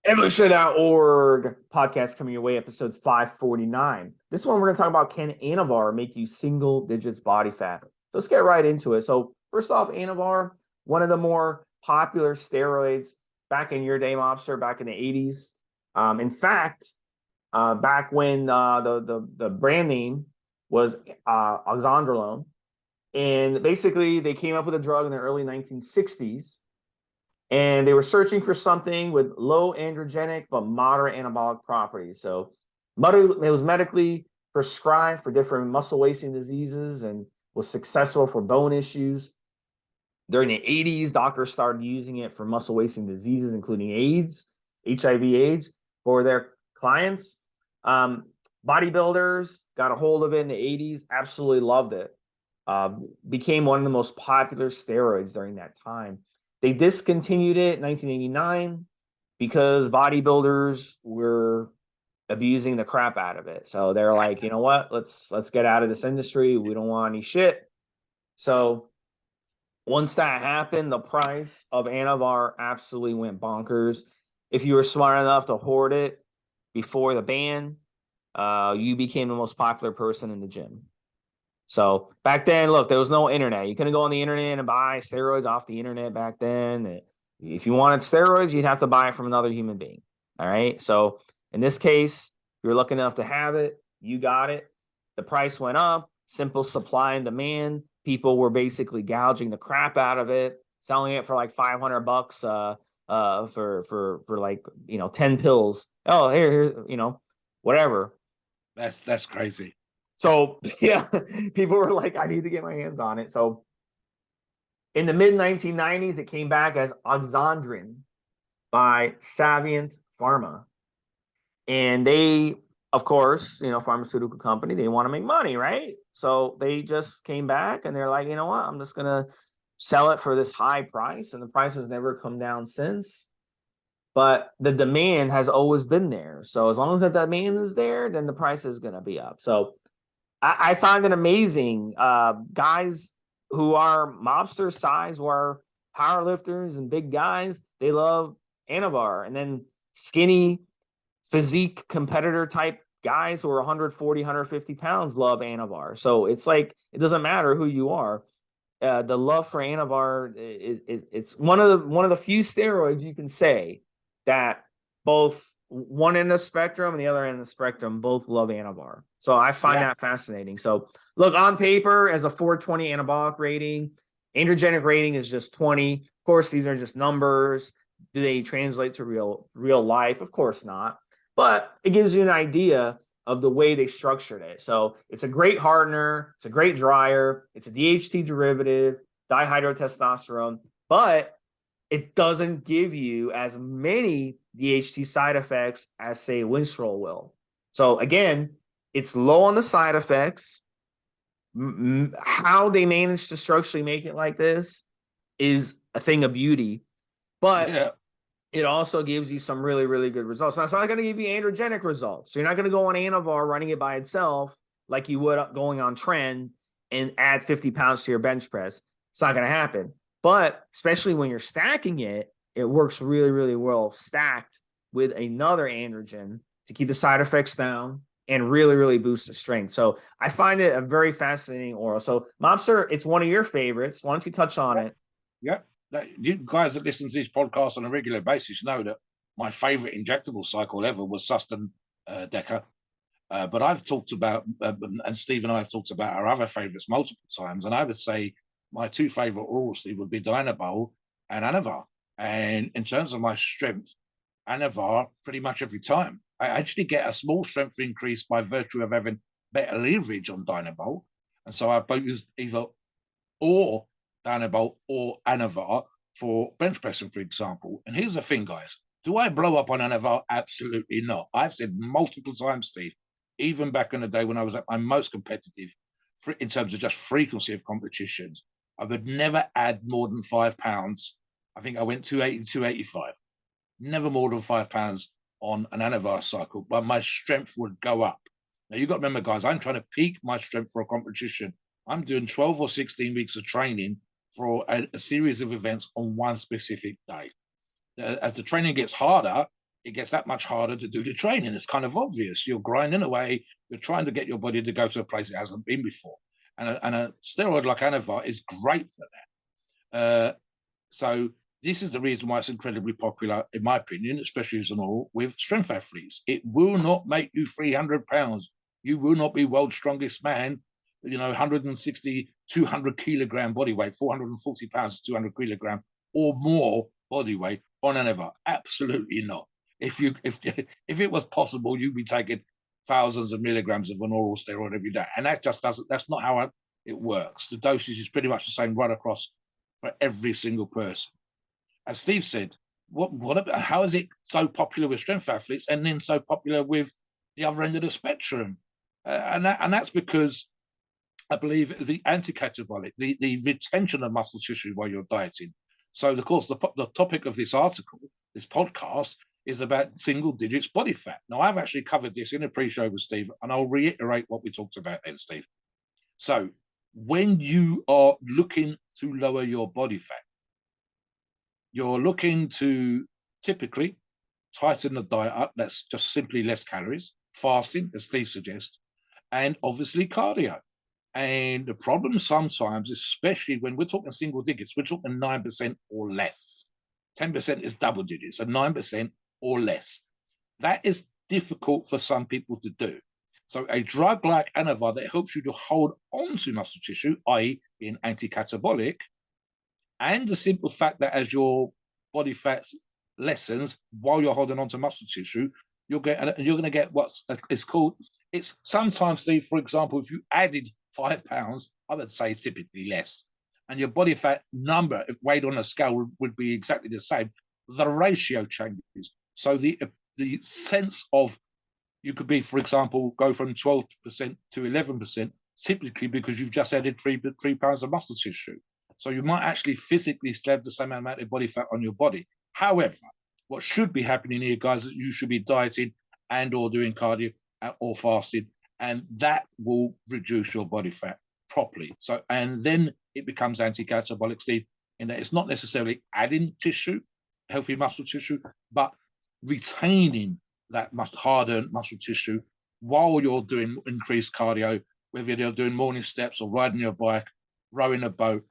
Evolutionary.org podcast coming your way, episode 549. This one, we're going to talk about, can Anavar make you single digits body fat? So let's get right into it. So first off, Anavar, one of the more popular steroids back in your day, Mobster, back in the 80s. In fact, back when the brand name was Oxandrolone, and basically they came up with a drug in the early 1960s. And they were searching for something with low androgenic but moderate anabolic properties. So it was medically prescribed for different muscle wasting diseases and was successful for bone issues. During the 80s, doctors started using it for muscle wasting diseases, including AIDS, HIV/AIDS, for their clients. Bodybuilders got a hold of it in the 80s, absolutely loved it. Became one of the most popular steroids during that time. They discontinued it in 1989 because bodybuilders were abusing the crap out of it. So they're like, you know what? Let's get out of this industry. We don't want any shit. So once that happened, the price of Anavar absolutely went bonkers. If you were smart enough to hoard it before the ban, you became the most popular person in the gym. So back then, look, there was no internet. You couldn't go on the internet and buy steroids off the internet back then. If you wanted steroids, you'd have to buy it from another human being. All right. So in this case, you're lucky enough to have it. You got it. The price went up. Simple supply and demand. People were basically gouging the crap out of it, selling it for like $500 for like 10 pills. Oh, here, whatever. That's crazy. So yeah, people were like, I need to get my hands on it. So in the mid 1990s, it came back as Oxandrin by Savient Pharma. And they, of course, pharmaceutical company, they want to make money, right? So they just came back and they're like, you know what? I'm just going to sell it for this high price. And the price has never come down since. But the demand has always been there. So as long as the demand is there, then the price is going to be up. So I find it amazing. Guys who are mobster size, who are powerlifters and big guys, they love Anavar. And then skinny physique competitor type guys who are 140, 150 pounds love Anavar. So it's like, it doesn't matter who you are. The love for Anavar, it's one of the few steroids you can say that both one end of the spectrum and the other end of the spectrum both love Anavar. So I find that fascinating. So look, on paper, as a 420 anabolic rating, androgenic rating is just 20. Of course, these are just numbers. Do they translate to real life? Of course not. But it gives you an idea of the way they structured it. So it's a great hardener, it's a great dryer, it's a DHT derivative, dihydrotestosterone, but it doesn't give you as many DHT side effects as, say, Winstrol will. So again, it's low on the side effects. How they manage to structurally make it like this is a thing of beauty, but it also gives you some really, really good results. Now, it's not going to give you androgenic results. So you're not going to go on Anavar running it by itself like you would going on Trend and add 50 pounds to your bench press. It's not going to happen. But especially when you're stacking it, it works really, really well stacked with another androgen to keep the side effects down and really, really boost the strength. So I find it a very fascinating oral. So Mobster, it's one of your favorites. Why don't you touch on it? Yeah. You guys that listen to these podcasts on a regular basis know that my favorite injectable cycle ever was Sustain Deca. But I've talked about, and Steve and I have talked about our other favorites multiple times. And I would say my two favorite orals, Steve, would be Dynabol and Anavar. And in terms of my strength, Anavar pretty much every time. I actually get a small strength increase by virtue of having better leverage on Dynabol. And so I both used either or Dynabol or Anavar for bench pressing, for example. And here's the thing, guys. Do I blow up on Anavar? Absolutely not. I've said multiple times, Steve, even back in the day when I was at my most competitive in terms of just frequency of competitions, I would never add more than 5 pounds. I think I went 280, 285. Never more than 5 pounds on an Anavar cycle, but my strength would go up. Now, you've got to remember, guys, I'm trying to peak my strength for a competition. I'm doing 12 or 16 weeks of training for a series of events on one specific day. As the training gets harder, it gets that much harder to do the training. It's kind of obvious. You're grinding away. You're trying to get your body to go to a place it hasn't been before. And a steroid like Anavar is great for that. So this is the reason why it's incredibly popular, in my opinion, especially as an oral, with strength athletes. It will not make you 300 pounds. You will not be world's strongest man, 160, 200 kilogram body weight, 440 pounds to 200 kilogram or more body weight on Anavar. Absolutely not. If it was possible, you'd be taking thousands of milligrams of an oral steroid every day. And that just doesn't, that's not how it works. The dosage is pretty much the same right across for every single person. As Steve said, how is it so popular with strength athletes and then so popular with the other end of the spectrum? And that's because I believe the anti-catabolic, the retention of muscle tissue while you're dieting. So, of course, the topic of this article, this podcast, is about single digits body fat. Now, I've actually covered this in a pre-show with Steve, and I'll reiterate what we talked about then, Steve. So, when you are looking to lower your body fat, you're looking to typically tighten the diet up. That's just simply less calories, fasting, as Steve suggests, and obviously cardio. And the problem sometimes, especially when we're talking single digits, we're talking 9% or less. 10% is double digits, and 9% or less. That is difficult for some people to do. So a drug like Anavar that helps you to hold on to muscle tissue, i.e. being anti-catabolic, and the simple fact that as your body fat lessens while you're holding on to muscle tissue, you're going to get what's called, it's sometimes, Steve, for example, if you added 5 pounds, I would say typically less, and your body fat number, if weighed on a scale, would be exactly the same, the ratio changes. So the sense of, you could be, for example, go from 12% to 11%, typically because you've just added 3 pounds of muscle tissue. So you might actually physically still have the same amount of body fat on your body. However, what should be happening here, guys, is you should be dieting and or doing cardio or fasting, and that will reduce your body fat properly. So, and then it becomes anti-catabolic, Steve, in that it's not necessarily adding tissue, healthy muscle tissue, but retaining that hard-earned muscle tissue while you're doing increased cardio, whether you're doing morning steps or riding your bike, rowing a boat,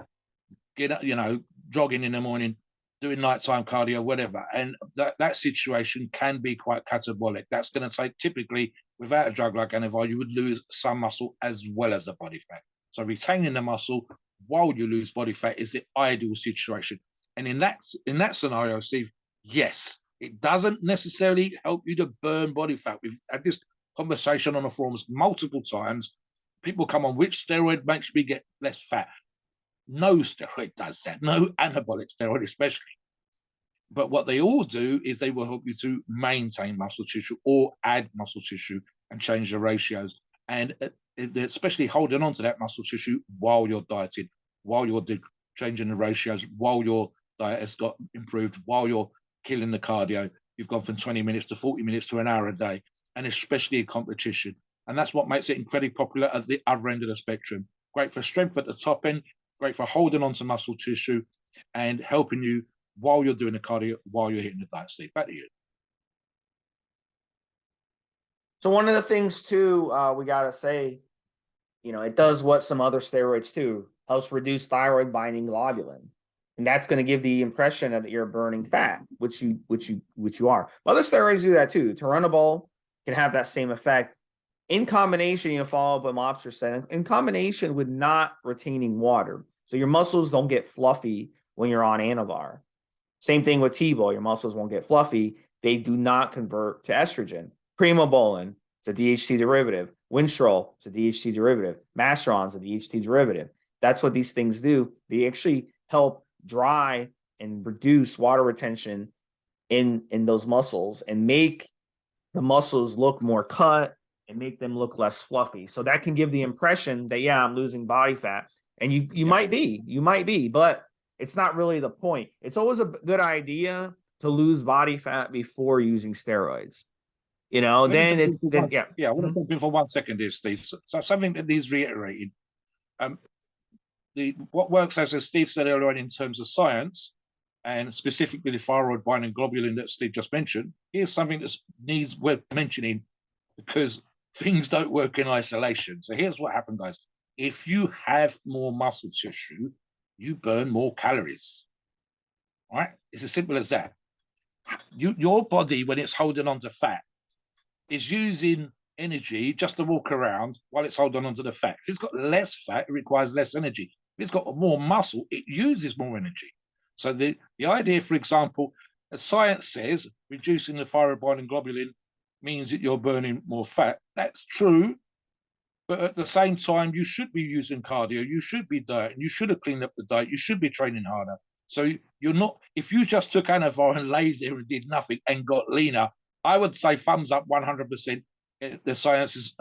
jogging in the morning, doing nighttime cardio, whatever. And that situation can be quite catabolic. That's going to take, typically, without a drug like Anavar, you would lose some muscle as well as the body fat. So retaining the muscle while you lose body fat is the ideal situation. And in that scenario, Steve, yes, it doesn't necessarily help you to burn body fat. We've had this conversation on the forums multiple times. People come on, which steroid makes me get less fat? No steroid does that. No anabolic steroid, especially. But what they all do is they will help you to maintain muscle tissue or add muscle tissue and change the ratios. And especially holding on to that muscle tissue while you're dieting, while you're changing the ratios, while your diet has got improved, while you're killing the cardio. You've gone from 20 minutes to 40 minutes to an hour a day, and especially in competition. And that's what makes it incredibly popular at the other end of the spectrum. Great for strength at the top end, great for holding on to muscle tissue and helping you while you're doing the cardio, while you're hitting the diet, Steve. Back to you. So one of the things too, we gotta say, it does what some other steroids do, helps reduce thyroid binding globulin, and that's going to give the impression that you're burning fat, which you are. Other steroids do that too. Turinabol can have that same effect. In combination, follow up what Mobster said, in combination with not retaining water, so your muscles don't get fluffy when you're on Anavar. Same thing with T-Bol, your muscles won't get fluffy. They do not convert to estrogen. Primobolan, it's a DHT derivative. Winstrol, it's a DHT derivative. Masteron's a DHT derivative. That's what these things do. They actually help dry and reduce water retention in those muscles and make the muscles look more cut and make them look less fluffy. So that can give the impression that, yeah, I'm losing body fat. And you might be, but it's not really the point. It's always a good idea to lose body fat before using steroids. I want to jump in for 1 second here, Steve. So something that needs reiterating. What works, as Steve said earlier on, in terms of science and specifically the thyroid binding globulin that Steve just mentioned, here's something that needs worth mentioning because things don't work in isolation. So here's what happened, guys. If you have more muscle tissue, you burn more calories. All right? It's as simple as that. Your body, when it's holding on to fat, is using energy just to walk around while it's holding on to the fat. If it's got less fat, it requires less energy. If it's got more muscle, it uses more energy. So the idea, for example, as science says, reducing the thyroid binding globulin means that you're burning more fat. That's true. But at the same time, you should be using cardio. You should be dieting. You should have cleaned up the diet. You should be training harder. So you're not, if you just took Anavar and laid there and did nothing and got leaner, I would say thumbs up 100%. The science is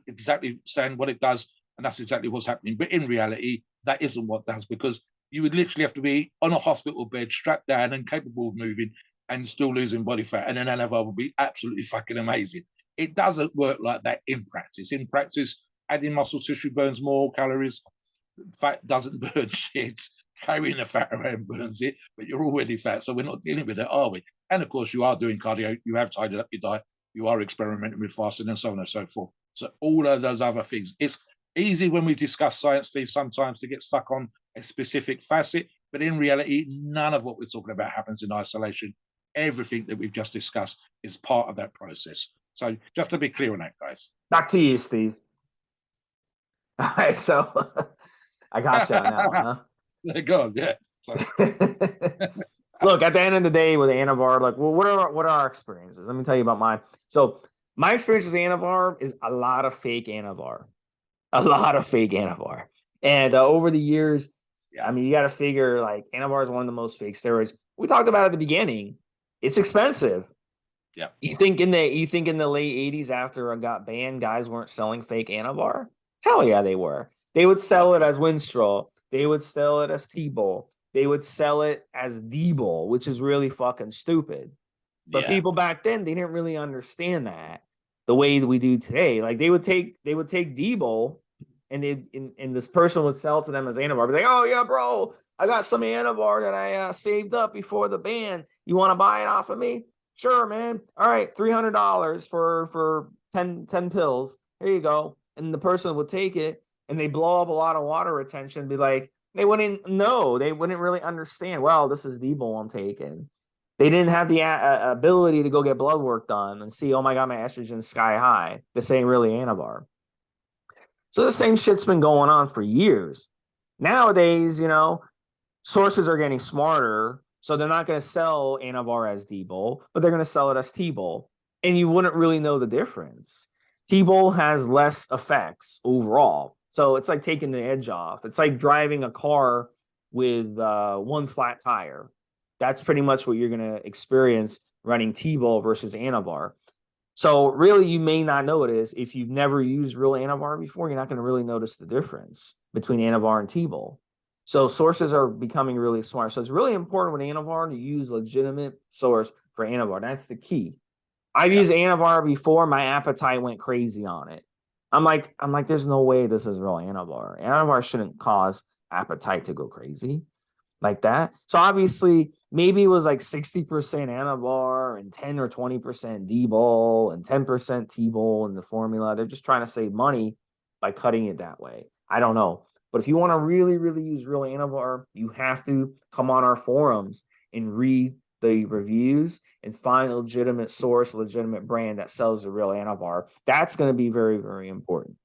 exactly saying what it does, and that's exactly what's happening. But in reality, that isn't what does, because you would literally have to be on a hospital bed, strapped down and capable of moving and still losing body fat. And then Anavar would be absolutely fucking amazing. It doesn't work like that in practice. In practice, adding muscle tissue burns more calories. Fat doesn't burn shit. Carrying the fat around burns it, but you're already fat, so we're not dealing with it, are we? And of course, you are doing cardio. You have tidied up your diet. You are experimenting with fasting and so on and so forth. So all of those other things. It's easy when we discuss science, Steve, sometimes to get stuck on a specific facet, but in reality, none of what we're talking about happens in isolation. Everything that we've just discussed is part of that process. So just to be clear on that, guys. Back to you, Steve. All right, so I got you on that one, huh? Go on, yeah. Look, at the end of the day with Anavar, like, well, what are our experiences? Let me tell you about mine. So my experience with Anavar is a lot of fake Anavar. And over the years, I mean, you got to figure like Anavar is one of the most fake steroids. We talked about at the beginning. It's expensive. Yeah. You think in the late 80s after it got banned, guys weren't selling fake Anavar? Hell yeah, they were. They would sell it as Winstrol. They would sell it as T-Bol. They would sell it as D-Bol, which is really fucking stupid. But people back then, they didn't really understand that the way that we do today. Like they would take D-Bol and this person would sell to them as Anavar. Be like, oh yeah, bro, I got some Anavar that I saved up before the ban. You want to buy it off of me? Sure, man. All right, $300 for 10 pills. Here you go. And the person would take it and they blow up a lot of water retention. Be like, they wouldn't know. They wouldn't really understand. Well, this is D-Bol I'm taking. They didn't have the ability to go get blood work done and see, oh my God, my estrogen's sky high. This ain't really Anavar. So the same shit's been going on for years. Nowadays, sources are getting smarter. So they're not going to sell Anavar as D-Bol, but they're going to sell it as T-Bol. And you wouldn't really know the difference. T-Bol has less effects overall. So it's like taking the edge off. It's like driving a car with one flat tire. That's pretty much what you're going to experience running T-Bol versus Anavar. So really, you may not notice if you've never used real Anavar before, you're not going to really notice the difference between Anavar and T-Bol. So sources are becoming really smart. So it's really important with Anavar to use legitimate source for Anavar. That's the key. I've used Anavar before. My appetite went crazy on it. I'm like, there's no way this is real Anavar. Anavar shouldn't cause appetite to go crazy like that. So obviously, maybe it was like 60% Anavar and 10 or 20% D-Bol and 10% T-Bol in the formula. They're just trying to save money by cutting it that way. I don't know. But if you want to really, really use real Anavar, you have to come on our forums and read the reviews and find a legitimate source, legitimate brand that sells the real Anavar. That's going to be very, very important.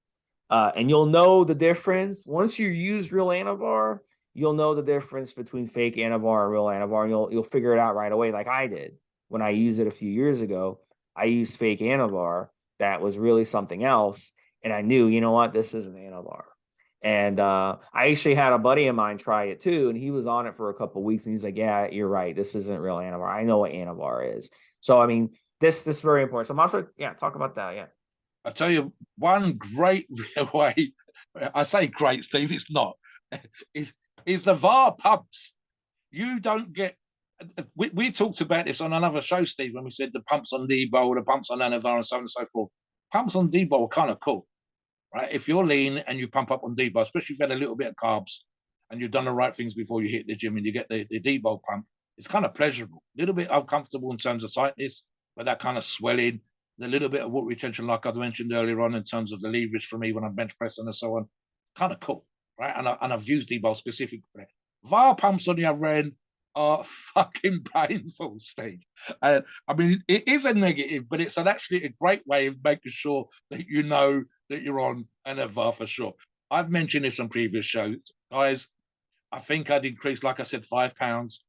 And you'll know the difference. Once you use real Anavar, you'll know the difference between fake Anavar and real Anavar. And you'll figure it out right away, like I did. When I used it a few years ago, I used fake Anavar that was really something else. And I knew, you know what, this isn't Anavar. And I actually had a buddy of mine try it too, and he was on it for a couple of weeks, and he's like, "Yeah, you're right. This isn't real Anavar. I know what Anavar is." So, I mean, this is very important. So, Master, talk about that. Yeah, I'll tell you one great way. I say great, Steve. It's not. Is the VAR pumps. You don't get. We talked about this on another show, Steve, when we said the pumps on D-Bol, the pumps on Anavar, and so on and so forth. Pumps on D-Bol are kind of cool. Right? If you're lean and you pump up on D-Bol, especially if you've had a little bit of carbs and you've done the right things before you hit the gym and you get the D-Bol pump, It's kind of pleasurable, a little bit uncomfortable in terms of tightness, but that kind of swelling, the little bit of water retention, like I mentioned earlier on, in terms of the leverage for me when I'm bench pressing and so on, kind of cool, right? And I've used D-bol specifically for it. VAR pumps on the other end are fucking painful, Steve. I mean, it is a negative, but it's actually a great way of making sure that you know that you're on an VAR for sure. I've mentioned this on previous shows, guys. I think I'd increased, like I said, 5 pounds,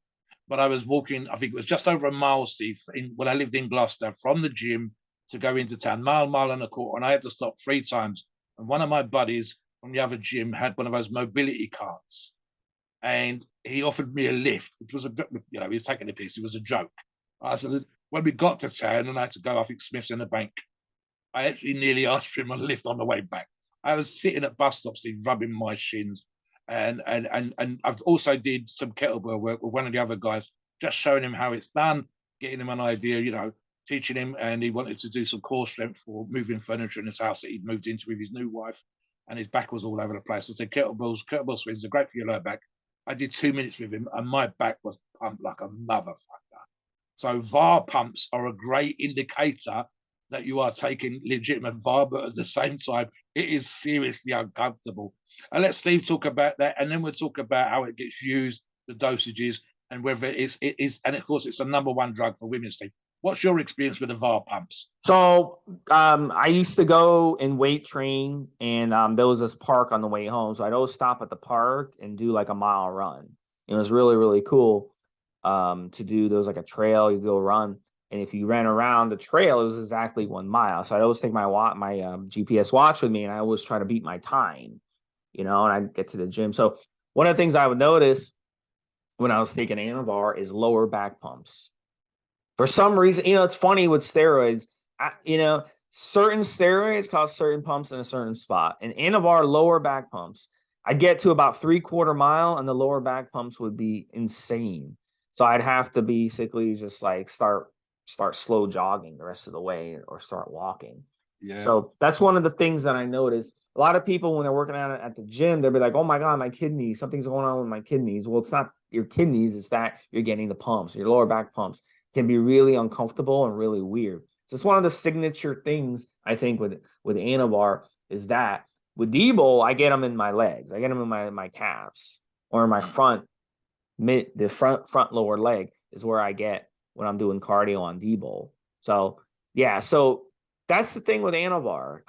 but I was walking, I think it was just over a mile, Steve, when I lived in Gloucester, from the gym to go into town, mile and a quarter, and I had to stop 3 times. And one of my buddies from the other gym had one of those mobility carts, and he offered me a lift, which was he was taking a piss. It was a joke. I said, when we got to town and I had to go, I think Smith's in the bank, I actually nearly asked for him a lift on the way back. I was sitting at bus stops, Steve, rubbing my shins. And I've also did some kettlebell work with one of the other guys, just showing him how it's done, getting him an idea, teaching him. And he wanted to do some core strength for moving furniture in his house that he'd moved into with his new wife, and his back was all over the place. I said, kettlebell swings are great for your lower back. I did 2 minutes with him, and my back was pumped like a motherfucker. So VAR pumps are a great indicator that you are taking legitimate VAR, but at the same time, it is seriously uncomfortable. And let Steve talk about that, and then we'll talk about how it gets used, the dosages, and whether it is, and of course, it's the #1 drug for women, Steve. What's your experience with the VAR pumps? So I used to go and weight train, and there was this park on the way home. So I'd always stop at the park and do like a mile run. It was really, really cool to do. There was like a trail, you go run. And if you ran around the trail, it was exactly 1 mile. So I'd always take my GPS watch with me, and I always try to beat my time, and I'd get to the gym. So one of the things I would notice when I was taking Anavar is lower back pumps. For some reason, it's funny with steroids. Certain steroids cause certain pumps in a certain spot. And Anavar lower back pumps, I'd get to about 3/4 mile, and the lower back pumps would be insane. So I'd have to basically just like start slow jogging the rest of the way, or start walking. Yeah. So that's one of the things that I noticed. A lot of people, when they're working out at the gym, they'll be like, "Oh my God, my kidneys, something's going on with my kidneys." Well, it's not your kidneys, it's that you're getting the pumps. Your lower back pumps can be really uncomfortable and really weird. So it's one of the signature things, I think, with Anavar, is that with D-bol, I get them in my legs. I get them in my calves, or in my front lower leg is where I get when I'm doing cardio on D-bol. So yeah, so that's the thing with Anavar.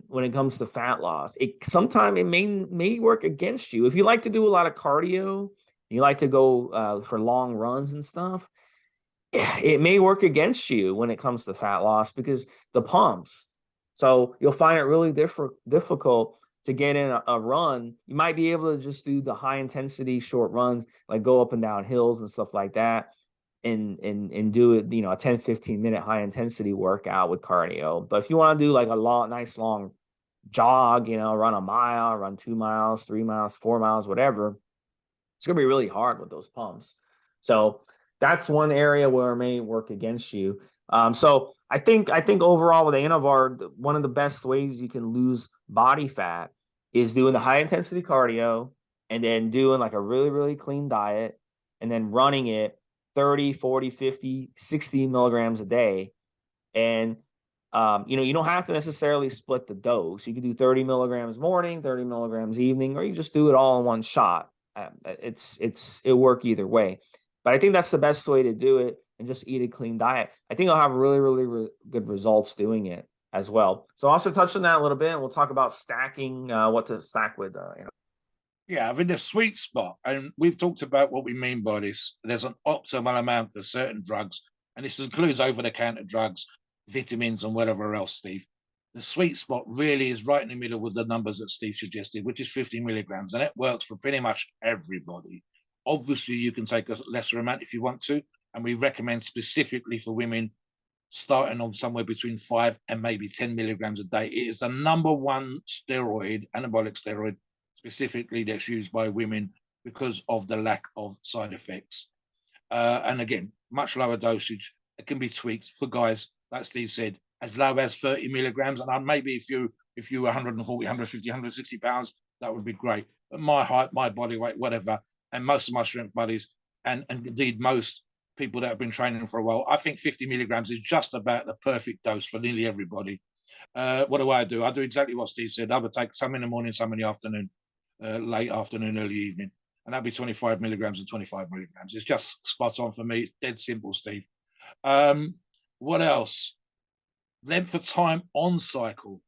When it comes to fat loss, sometimes it may work against you. If you like to do a lot of cardio, you like to go for long runs and stuff, it may work against you when it comes to fat loss, because the pumps. So you'll find it really difficult to get in a run. You might be able to just do the high intensity short runs, like go up and down hills and stuff like that, and do it, a 10-15 minute high intensity workout with cardio. But if you want to do like a nice long jog, run a mile, run 2 miles, 3 miles, 4 miles, whatever, it's gonna be really hard with those pumps. So that's one area where it may work against you. So I think overall with Anavar, one of the best ways you can lose body fat is doing the high intensity cardio, and then doing like a really, really clean diet, and then running it 30, 40, 50, 60 milligrams a day. And you don't have to necessarily split the dose. You can do 30 milligrams morning, 30 milligrams evening, or you just do it all in one shot. It'll work either way. But I think that's the best way to do it, and just eat a clean diet. I think I'll have really, really good results doing it as well. So I'll also touch on that a little bit, and we'll talk about stacking, what to stack with. Yeah, I think the sweet spot, and we've talked about what we mean by this. There's an optimal amount for certain drugs, and this includes over-the-counter drugs, vitamins, and whatever else, Steve. The sweet spot really is right in the middle with the numbers that Steve suggested, which is 50 milligrams, and it works for pretty much everybody. Obviously, you can take a lesser amount if you want to, and we recommend specifically for women starting on somewhere between 5 and maybe 10 milligrams a day. It is the #1 steroid, anabolic steroid, specifically that's used by women because of the lack of side effects. And again, much lower dosage. It can be tweaked for guys, like Steve said, as low as 30 milligrams. And maybe if you were 140, 150, 160 pounds, that would be great. But my height, my body weight, whatever, and most of my strength buddies, and indeed most people that have been training for a while, I think 50 milligrams is just about the perfect dose for nearly everybody. What do? I do exactly what Steve said. I would take some in the morning, some in the afternoon, late afternoon, early evening, and that'd be 25 milligrams and 25 milligrams. It's just spot on for me. It's dead simple, Steve. What else? Length of time on cycle.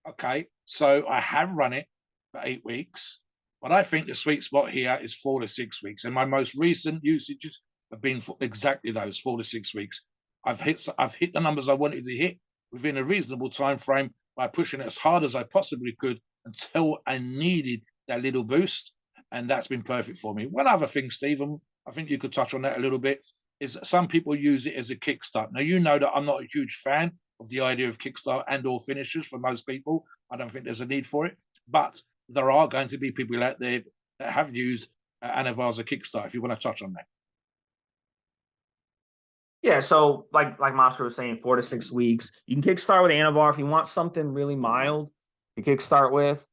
Okay, so I have run it for 8 weeks, but I think the sweet spot here is 4 to 6 weeks, and my most recent usages have been for exactly those 4 to 6 weeks. I've hit the numbers I wanted to hit within a reasonable time frame by pushing it as hard as I possibly could until I needed that little boost, and that's been perfect for me. One other thing, Stephen, I think you could touch on that a little bit, is that some people use it as a kickstart. Now, you know that I'm not a huge fan of the idea of kickstart and or finishers for most people. I don't think there's a need for it, but there are going to be people out there that have used Anavar as a kickstart. If you want to touch on that. Yeah, so like Mobster was saying, 4 to 6 weeks. You can kickstart with Anavar if you want something really mild to kickstart with.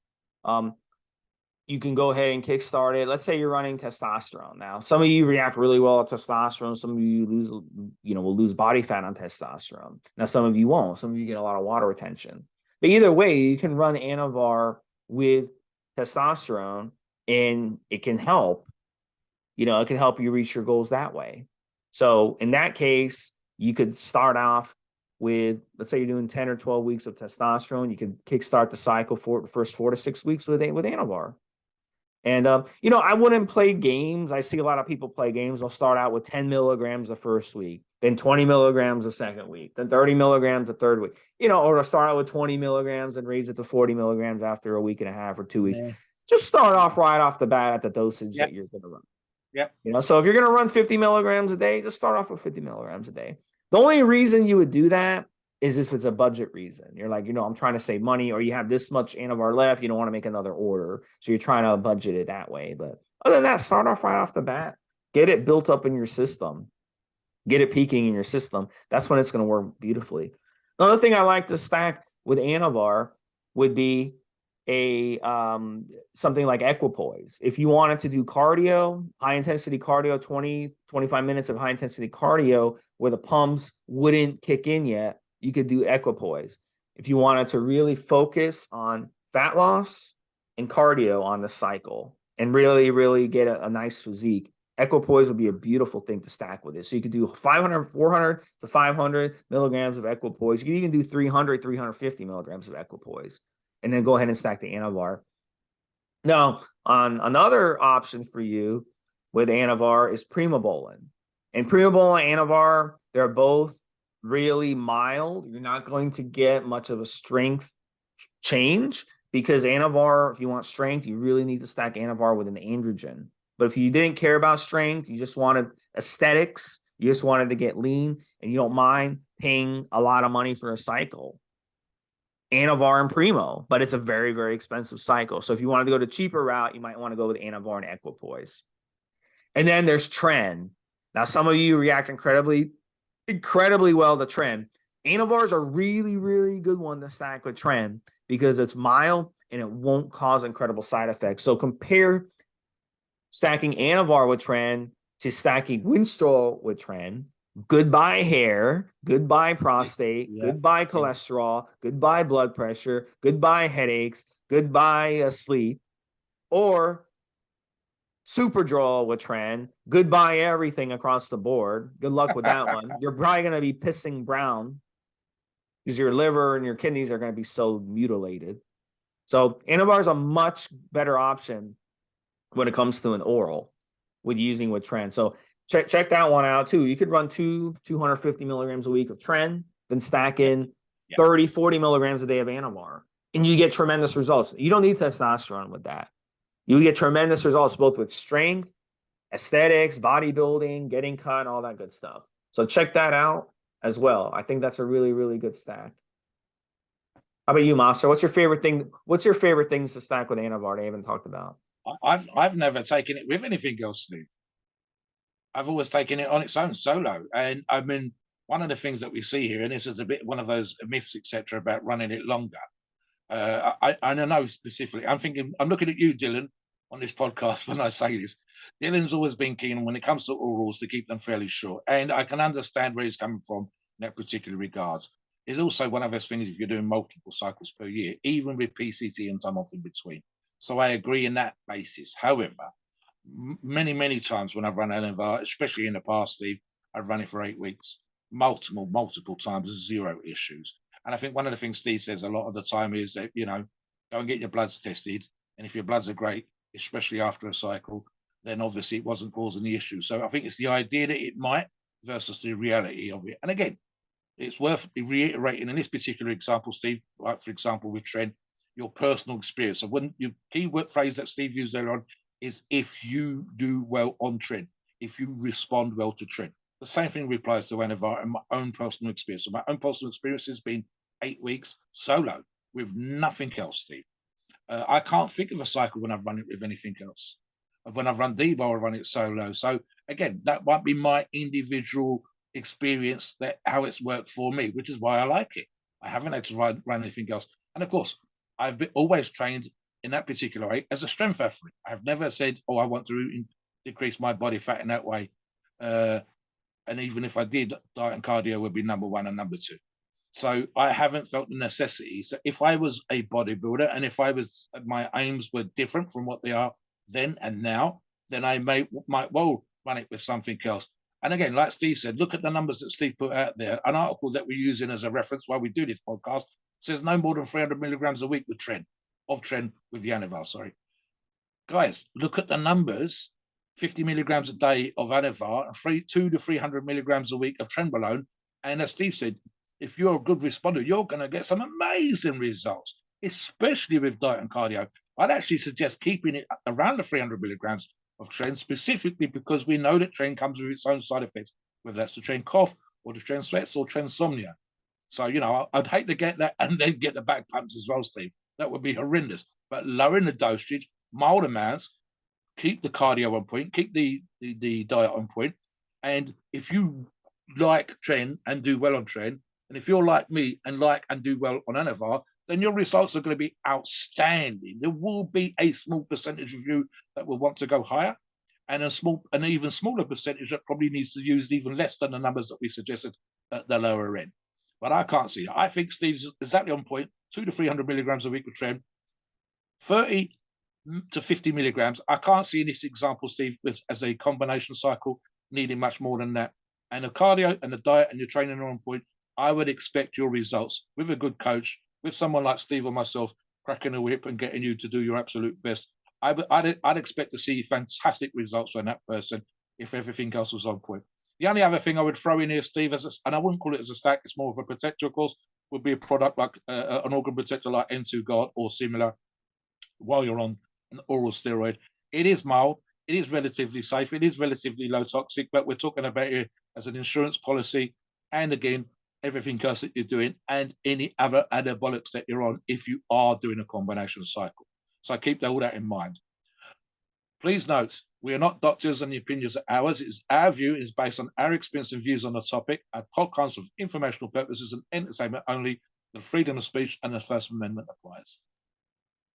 You can go ahead and kickstart it. Let's say you're running testosterone. Now, some of you react really well to testosterone. Some of you will lose body fat on testosterone. Now, some of you won't. Some of you get a lot of water retention. But either way, you can run Anavar with testosterone, and it can help. It can help you reach your goals that way. So in that case, you could start off with, let's say you're doing 10 or 12 weeks of testosterone. You could kickstart the cycle for the first 4 to 6 weeks with Anavar. And, I wouldn't play games. I see a lot of people play games. They'll start out with 10 milligrams the first week, then 20 milligrams the second week, then 30 milligrams the third week, or they'll start out with 20 milligrams and raise it to 40 milligrams after a week and a half or 2 weeks. Yeah. Just start off right off the bat at the dosage that you're going to run. Yeah. So if you're going to run 50 milligrams a day, just start off with 50 milligrams a day. The only reason you would do that is if it's a budget reason. You're like, I'm trying to save money, or you have this much Anavar left. You don't want to make another order. So you're trying to budget it that way. But other than that, start off right off the bat. Get it built up in your system. Get it peaking in your system. That's when it's going to work beautifully. Another thing I like to stack with Anavar would be something like equipoise. If you wanted to do cardio, high intensity cardio, 20-25 minutes of high intensity cardio where the pumps wouldn't kick in yet, you could do equipoise. If you wanted to really focus on fat loss and cardio on the cycle and really, really get a nice physique, equipoise would be a beautiful thing to stack with it. So you could do 500, 400 to 500 milligrams of equipoise. You can even do 300, 350 milligrams of equipoise, and then go ahead and stack the Anavar. Now, on another option for you with Anavar is Primobolan. And Primobolan and Anavar, they're both really mild. You're not going to get much of a strength change because Anavar, if you want strength, you really need to stack Anavar with an androgen. But if you didn't care about strength, you just wanted aesthetics, you just wanted to get lean, and you don't mind paying a lot of money for a cycle, Anavar and Primo, but it's a very, very expensive cycle. So if you wanted to go the cheaper route, you might want to go with Anavar and Equipoise. And then there's Tren. Now, some of you react incredibly well to Tren. Anavar is a really, really good one to stack with Tren because it's mild and it won't cause incredible side effects. So compare stacking Anavar with Tren to stacking Winstrol with Tren. Goodbye hair, goodbye prostate, goodbye cholesterol, goodbye blood pressure, goodbye headaches, goodbye sleep, or Superdrol with Tren, goodbye everything across the board. Good luck with that one. You're probably going to be pissing brown because your liver and your kidneys are going to be so mutilated. So Anavar is a much better option when it comes to an oral with Tren. So check that one out too. You could run 250 milligrams a week of Tren, then stack in 30, 40 milligrams a day of Anavar, and you get tremendous results. You don't need testosterone with that. You get tremendous results both with strength, aesthetics, bodybuilding, getting cut, all that good stuff. So check that out as well. I think that's a really, really good stack. How about you, Mobster? What's your favorite thing? What's your favorite things to stack with Anavar I haven't talked about? I've never taken it with anything else, Steve. I've always taken it on its own solo. And I mean, one of the things that we see here, and this is a bit one of those myths, etc., about running it longer. I know specifically, I'm looking at you, Dylan, on this podcast when I say this. Dylan's always been keen when it comes to orals to keep them fairly short. And I can understand where he's coming from in that particular regards. It's also one of those things if you're doing multiple cycles per year, even with PCT and time off in between. So I agree in that basis. However, many times when I've run Anavar, especially in the past, Steve, I've run it for 8 weeks, multiple times, zero issues. And I think one of the things Steve says a lot of the time is that, you know, go and get your bloods tested. And if your bloods are great, especially after a cycle, then obviously it wasn't causing the issue. So I think it's the idea that it might versus the reality of it. And again, it's worth reiterating in this particular example, Steve, like for example with Trent, your personal experience. So when your keyword phrase that Steve used earlier on is if you do well on Trent, if you respond well to Trent. The same thing applies to Anavar and my own personal experience. So my own personal experience has been 8 weeks solo with nothing else, Steve. I can't think of a cycle when I've run it with anything else. When I've run D-bar, I've run it solo. So again, that might be my individual experience, that how it's worked for me, which is why I like it. I haven't had to run anything else. And of course, I've been always trained in that particular way as a strength athlete. I've never said, oh, I want to decrease my body fat in that way. And even if I did, diet and cardio would be number 1 and number 2. So I haven't felt the necessity. So if I was a bodybuilder and if I was, my aims were different from what they are then and now, then I might well run it with something else. And again, like Steve said, look at the numbers that Steve put out there. An article that we're using as a reference while we do this podcast says no more than 300 milligrams a week with Tren with the Anavar, sorry. Guys, look at the numbers. 50 milligrams a day of Anavar and 200 to 300 milligrams a week of Trenbolone. And as Steve said, if you're a good responder, you're going to get some amazing results, especially with diet and cardio. I'd actually suggest keeping it around the 300 milligrams of Tren, specifically because we know that Tren comes with its own side effects, whether that's the Tren cough or the Tren sweats or Trensomnia. So, you know, I'd hate to get that and then get the back pumps as well, Steve. That would be horrendous. But lowering the dosage, mild amounts, keep the cardio on point, keep the diet on point. And if you like Tren and do well on Tren, and if you're like me and like and do well on Anavar, then your results are going to be outstanding. There will be a small percentage of you that will want to go higher, and an even smaller percentage that probably needs to use even less than the numbers that we suggested at the lower end. But I can't see it. I think Steve's exactly on point. 200 to 300 milligrams a week with Tren, 30 to 50 milligrams. I can't see in this example, Steve, as a combination cycle needing much more than that. And the cardio and the diet and your training are on point. I would expect your results with a good coach, with someone like Steve or myself, cracking a whip and getting you to do your absolute best. I'd expect to see fantastic results from that person if everything else was on point. The only other thing I would throw in here, Steve, and I wouldn't call it as a stack, it's more of a protector, of course, would be a product like an organ protector like N2 Guard or similar while you're on an oral steroid. It is mild, it is relatively safe, it is relatively low toxic, but we're talking about it as an insurance policy. And again, everything else that you're doing and any other anabolics that you're on if you are doing a combination cycle. So keep all that in mind. Please note, we are not doctors and the opinions are ours. It is our view. It is based on our experience and views on the topic. Our podcast for informational purposes and entertainment only. The freedom of speech and the First Amendment applies.